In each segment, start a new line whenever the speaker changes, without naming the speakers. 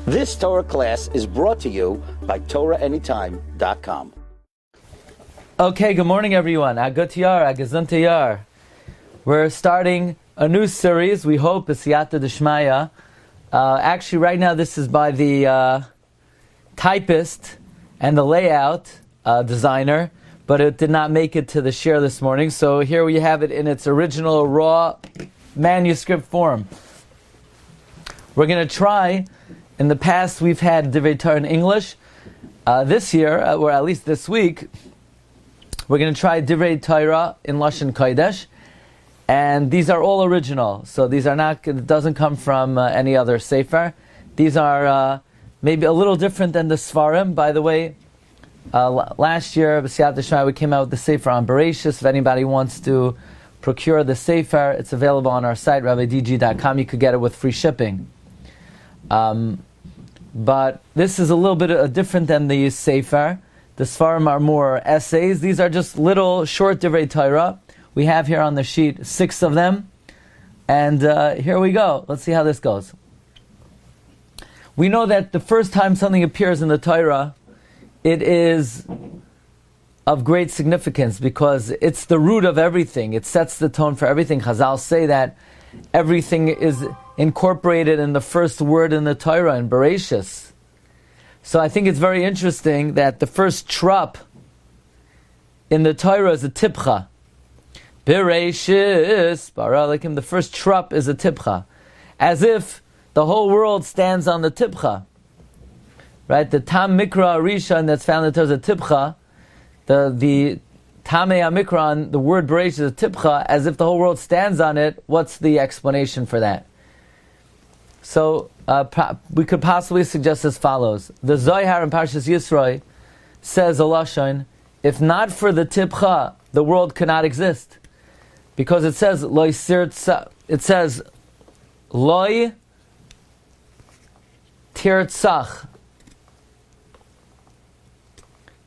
This Torah class is brought to you by TorahAnytime.com.
Okay, good morning everyone. Agut Yar, Agazant Yar. We're starting a new series, we hope, B'siyata D'Shmaya. Actually, right now this is by the typist and the layout designer, but it did not make it to the Shiur this morning, so here we have it in its original raw manuscript form. We're going to try. In the past, we've had Divrei Torah in English. This year, or at least this week, we're going to try Divrei Torah in Lashon Kodesh, and these are all original. So these are not. It doesn't come from any other sefer. These are maybe a little different than the Svarim. By the way, last year, B'siyat D'Shmaya, we came out with the sefer on Bereishis. If anybody wants to procure the sefer, it's available on our site, rabbidg.com. You could get it with free shipping. But this is a little bit different than the Sefer. The Sfarim are more essays. These are just little short Divrei Torah. We have here on the sheet 6 of them. And here we go. Let's see how this goes. We know that the first time something appears in the Torah, it is of great significance because it's the root of everything. It sets the tone for everything. Chazal say that everything is incorporated in the first word in the Torah, in Bereishis. So I think it's very interesting that the first trup in the Torah is a tipcha. Bereishis, baralakim, the first trup is a tipcha. As if the whole world stands on the tipcha. Right? The Tam Mikra Rishon that's found in the Torah is a tipcha. The Tamei HaMikra, the word Bereishis is a tipcha, as if the whole world stands on it. What's the explanation for that? So we could possibly suggest as follows. The Zohar in Parshas Yisroi says a lashon, if not for the tipcha, the world could not exist, because it says loy sirtza. It says loy tirtzach.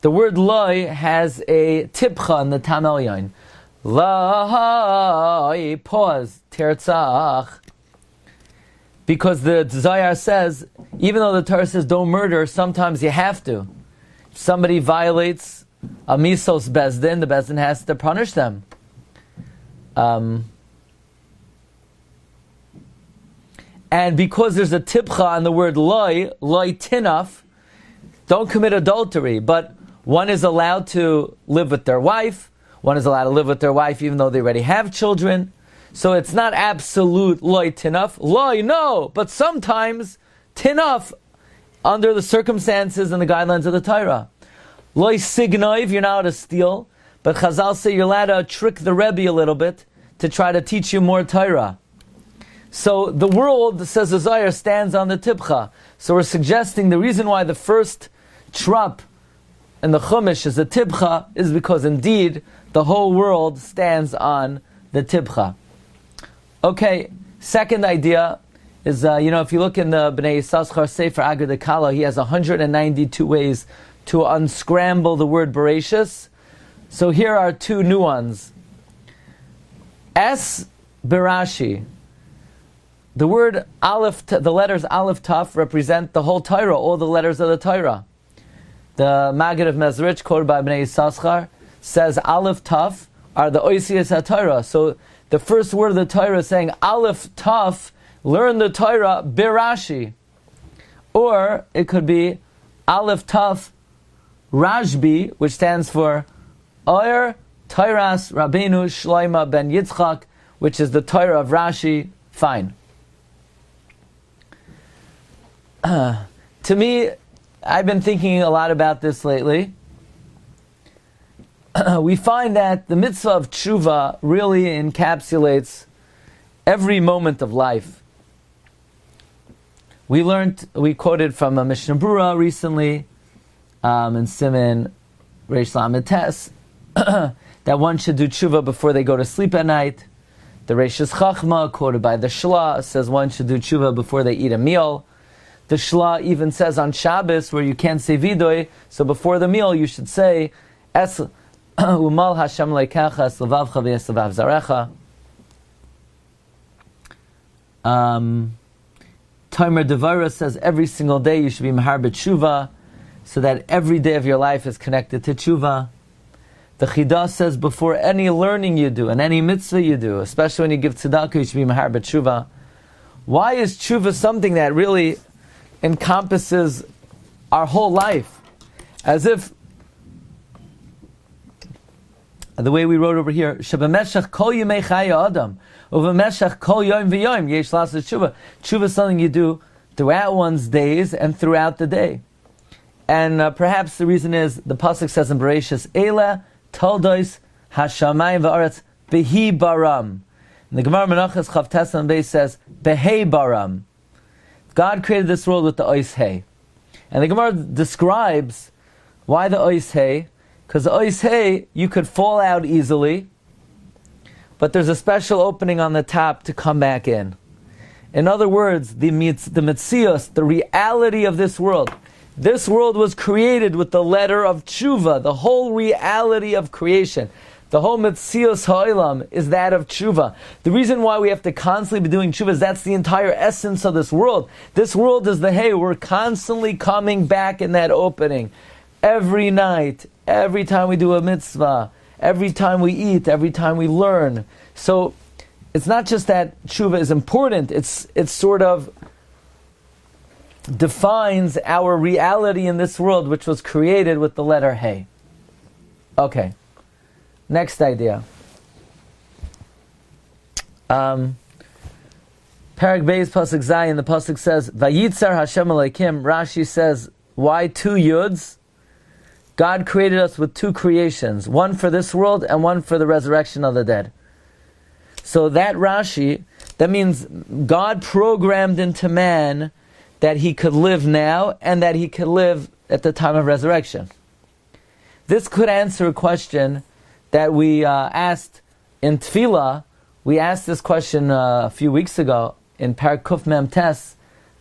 The word loy has a tipcha in the Tam Elyon. Loy, pause, tirtzach. Because the Zohar says, even though the Torah says don't murder, sometimes you have to. If somebody violates a misos bezdin, the bezdin has to punish them. And because there's a tipcha on the word loy tinaf, don't commit adultery, but one is allowed to live with their wife, one is allowed to live with their wife even though they already have children. So it's not absolute loy tinaf. Loy, no, but sometimes tinaf under the circumstances and the guidelines of the Torah. Loy signoiv, you're not allowed to steal, but Chazal say you're allowed to trick the Rebbe a little bit to try to teach you more Torah. So the world, says the Zohar, stands on the tipcha. So we're suggesting the reason why the first trup in the Chumash is a tipcha is because indeed the whole world stands on the tipcha. Okay, second idea is, if you look in the Bnei Yissaschar Sefer Agad Kala, he has 192 ways to unscramble the word Bereishis. So here are 2 new ones. S. Berashi. The word Aleph, the letters Aleph Taf represent the whole Torah, all the letters of the Torah. The Maggid of Mezrich, quoted by Bnei Yissaschar, says Aleph Taf are the Oisias HaTorah. So the first word of the Torah is saying Aleph Taf, learn the Torah Berashi. Or it could be Aleph Taf Rashbi, which stands for Oyer Torahs Rabbeinu Shloima ben Yitzchak, which is the Torah of Rashi. Fine. To me, I've been thinking a lot about this lately. We find that the mitzvah of tshuva really encapsulates every moment of life. We quoted from a Mishnah Brura recently, in Siman Reish Lamed Tes, that one should do tshuva before they go to sleep at night. The Reishis Chachma, quoted by the Shla, says one should do tshuva before they eat a meal. The Shla even says on Shabbos, where you can't say vidoy, so before the meal you should say, Es umal Hashem leikacha eslevavcha v'eslevav zarecha. Tomer Devara says every single day you should be Mahar B'tshuva, so that every day of your life is connected to tshuva. The Chidah says before any learning you do and any mitzvah you do, especially when you give tzedakah, you should be Mahar B'tshuva. Why is tshuva something that really encompasses our whole life? As if, the way we wrote over here, Shabameshach kol yemei chaya adam, uvameshach kol yom v'yom yesh lasas tshuva. Tshuva is something you do throughout one's days and throughout the day. And perhaps the reason is, the pasuk says in Bereishis, Eila toldois hashamayim va'aretz behi baram. And the Gemara Menachos Chav Tesam Beis says, Behei baram. God created this world with the ois hey. And the Gemara describes why the ois hey, because the ois hey, you could fall out easily, but there's a special opening on the top to come back in. In other words, the metzios, the reality of this world. This world was created with the letter of tshuva, the whole reality of creation. The whole metzios ha'olam is that of tshuva. The reason why we have to constantly be doing tshuva is that's the entire essence of this world. This world is the hey, we're constantly coming back in that opening. Every night, every time we do a mitzvah, every time we eat, every time we learn. So it's not just that tshuva is important, it's sort of defines our reality in this world, which was created with the letter hey. Okay. Next idea. Parak Beis Pasuk Zayin, the Pasuk says, Vayitzar Hashem Elokim. Rashi says, why two yuds? God created us with two creations, one for this world and one for the resurrection of the dead. So that Rashi, that means God programmed into man that he could live now and that he could live at the time of resurrection. This could answer a question that we asked in Tefillah. We asked this question a few weeks ago in Parak Kuf Mem Tes,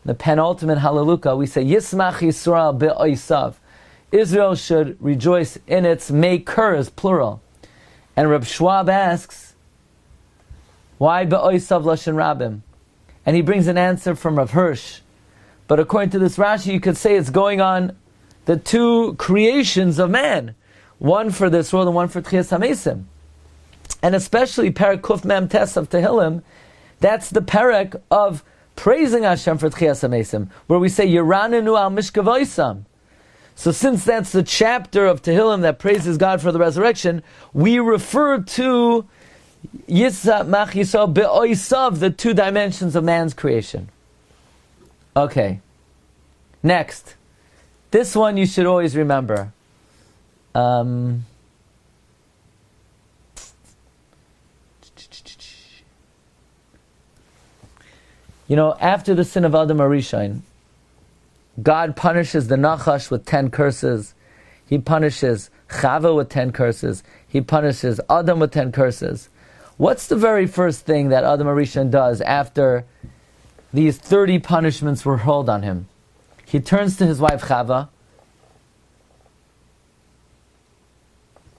the penultimate Hallelujah. We say, Yismach Yisrael be'oisav. Israel should rejoice in its makers, plural. And Reb Schwab asks, why be'oisav lashon rabim? And he brings an answer from Rav Hirsch. But according to this Rashi, you could say it's going on the two creations of man. One for this world and one for Tchias HaMesim. And especially Perek Kuf Mem Tes of Tehillim, that's the Perek of praising Hashem for Tchias HaMesim, where we say, Yeranenu al Mishkavoisam. So since that's the chapter of Tehillim that praises God for the resurrection, we refer to Yitzhak Yisrael Be'oisav, the two dimensions of man's creation. Okay. Next. This one you should always remember. You know, after the sin of Adam Arishon, God punishes the Nachash with 10 curses. He punishes Chava with 10 curses. He punishes Adam with 10 curses. What's the very first thing that Adam Arishon does after these 30 punishments were hurled on him? He turns to his wife Chava,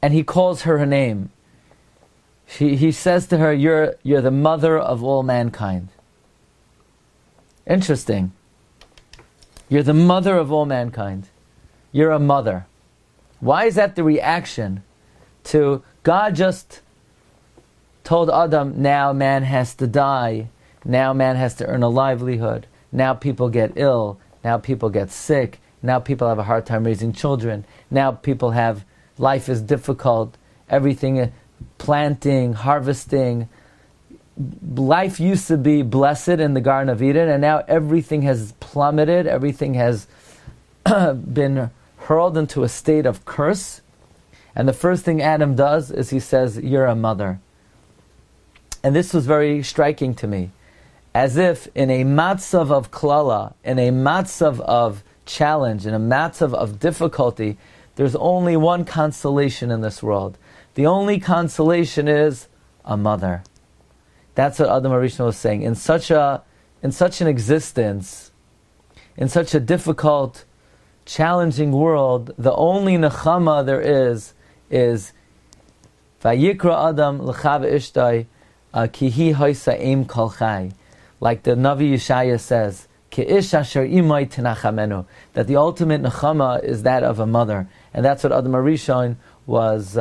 and he calls her name. He says to her, you're the mother of all mankind. Interesting. You're the mother of all mankind. You're a mother. Why is that the reaction to God just told Adam, now man has to die, now man has to earn a livelihood, now people get ill, now people get sick, now people have a hard time raising children, now people have, life is difficult, everything, planting, harvesting. Life used to be blessed in the Garden of Eden, and now everything has plummeted, everything has been hurled into a state of curse. And the first thing Adam does is he says, you're a mother. And this was very striking to me. As if in a matzav of klala, in a matzav of challenge, in a matzav of difficulty, there's only one consolation in this world. The only consolation is a mother. That's what Adam Arishon was saying. In such an existence, in such a difficult, challenging world, the only nechama there is Vayikra Adam l'chava ishtai ki hi hoisa im kol chai. Like the Navi Yeshaya says, Ke'ish asher imay tinachamenu, that the ultimate nechama is that of a mother. And that's what Adam HaRishon was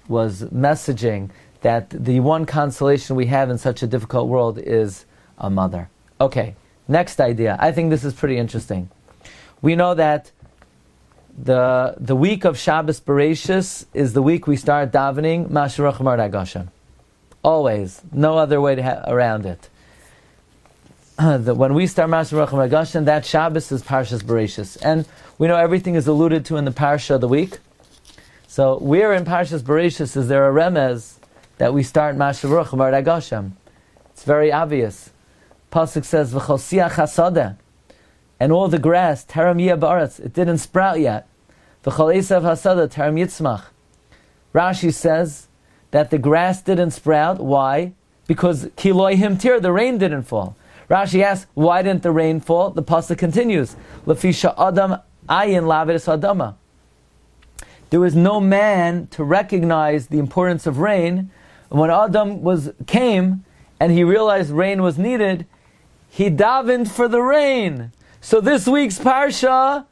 messaging, that the one consolation we have in such a difficult world is a mother. Okay, next idea. I think this is pretty interesting. We know that the week of Shabbos Bereishis is the week we start davening Mashiach Mardag Hashem. Always. No other way around it. When we start Mashiach Mardag Hashem, that Shabbos is Parshas Bereishis. And we know everything is alluded to in the Parsha of the week. So where in Parshas Bereishis is there a remez that we start Mashiach Mardag Hashem? It's very obvious. Pasuk says, V'chol siach hasadeh, and all the grass, teram yeh ba'aretz, it didn't sprout yet. V'chol esav hasadeh, teram yitzmach. Rashi says that the grass didn't sprout. Why? Because kiloi himtir, the rain didn't fall. Rashi asks, why didn't the rain fall? The pasuk continues, Lefisha adam ayin laveris adama. There was no man to recognize the importance of rain. And when Adam came and he realized rain was needed, he davened for the rain. So this week's Parsha,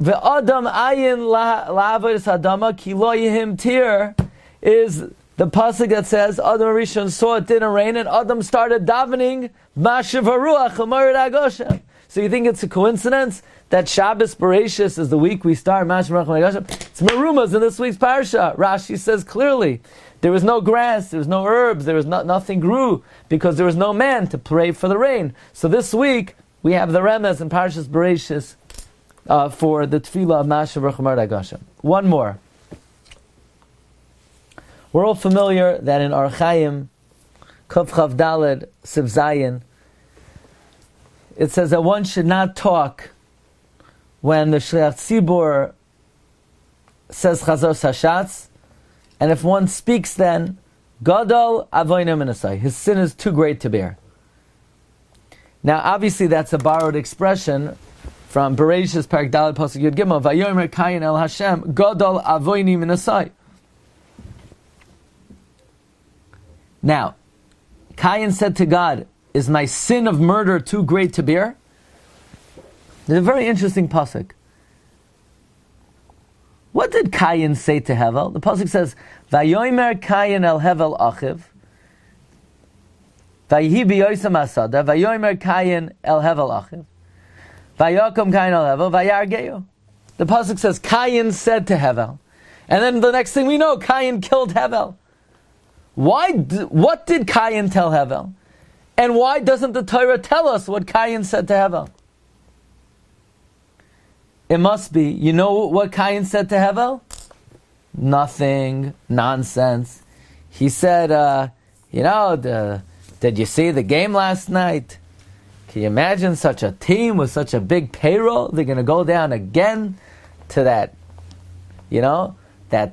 Ve'adam ayin la'avaris adama ki lo yihim tir, is the pasuk that says Adam HaRishon saw it didn't rain and Adam started davening Mashiv HaRuach Mardag Hashem. So you think it's a coincidence that Shabbos Bereishis is the week we start Mashiv HaRuach Mardag Hashem? It's Merumas in this week's Parsha. Rashi says clearly, there was no grass, there was no herbs, there was nothing grew, because there was no man to pray for the rain. So this week, we have the remez in Parshas Bereishis for the tefillah of Mashiach Mardag Hashem. One more. We're all familiar that in Harakiah, Kuf Chav Daled Siv Zayin, it says that one should not talk when the Shliach Tzibur says Chazor Sashatz, and if one speaks then, Gadol Avonim Minasai, his sin is too great to bear. Now obviously that's a borrowed expression from Bereishis Parak Daled Pasuk Yud Gimel, Vayomer Kayin El Hashem, Gadol Avonim Minasai. Now, Kayin said to God, is my sin of murder too great to bear? There's a very interesting pasuk. What did Kayin say to Hevel? The pasuk says, Vayomer Kayin el Hevel achiv, Vayihi biyoisam asada, Vayomer Kayin el Hevel achiv, Vayakom Kayin el Hevel, Vayargeyo. The pasuk says, Kayin said to Hevel. And then the next thing we know, Kayin killed Hevel. What did Kayin tell Hevel? And why doesn't the Torah tell us what Kayin said to Hevel? It must be, you know what Kayin said to Hevel? Nothing, nonsense. He said, did you see the game last night? Can you imagine such a team with such a big payroll? They're going to go down again to that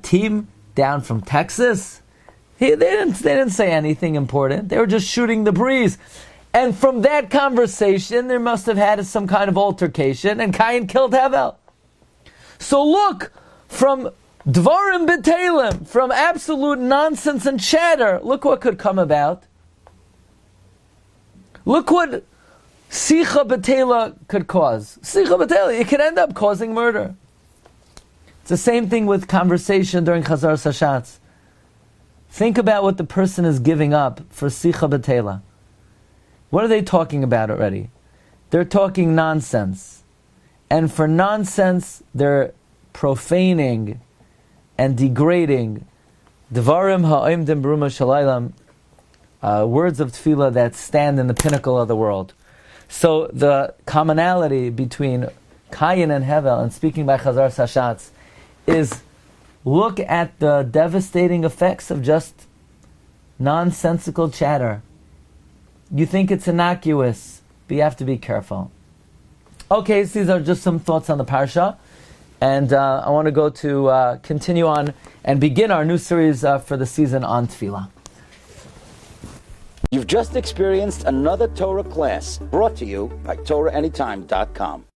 team down from Texas? They didn't say anything important. They were just shooting the breeze. And from that conversation, there must have had some kind of altercation, and Kayin killed Hevel. So look, from Dvarim B'Telim, from absolute nonsense and chatter, look what could come about. Look what Sicha B'Tela could cause. Sicha B'Tela, it could end up causing murder. It's the same thing with conversation during Chazar Sashatz. Think about what the person is giving up for Sicha B'Tela. What are they talking about already? They're talking nonsense. And for nonsense, they're profaning and degrading Dvarim ha'imdim b'ruma shalaylam, words of tefillah that stand in the pinnacle of the world. So the commonality between Kayin and Hevel, and speaking by Chazar Sashatz, is look at the devastating effects of just nonsensical chatter. You think it's innocuous, but you have to be careful. Okay, so these are just some thoughts on the Parsha. And I want to go to continue on and begin our new series for the season on Tefillah.
You've just experienced another Torah class brought to you by TorahAnytime.com.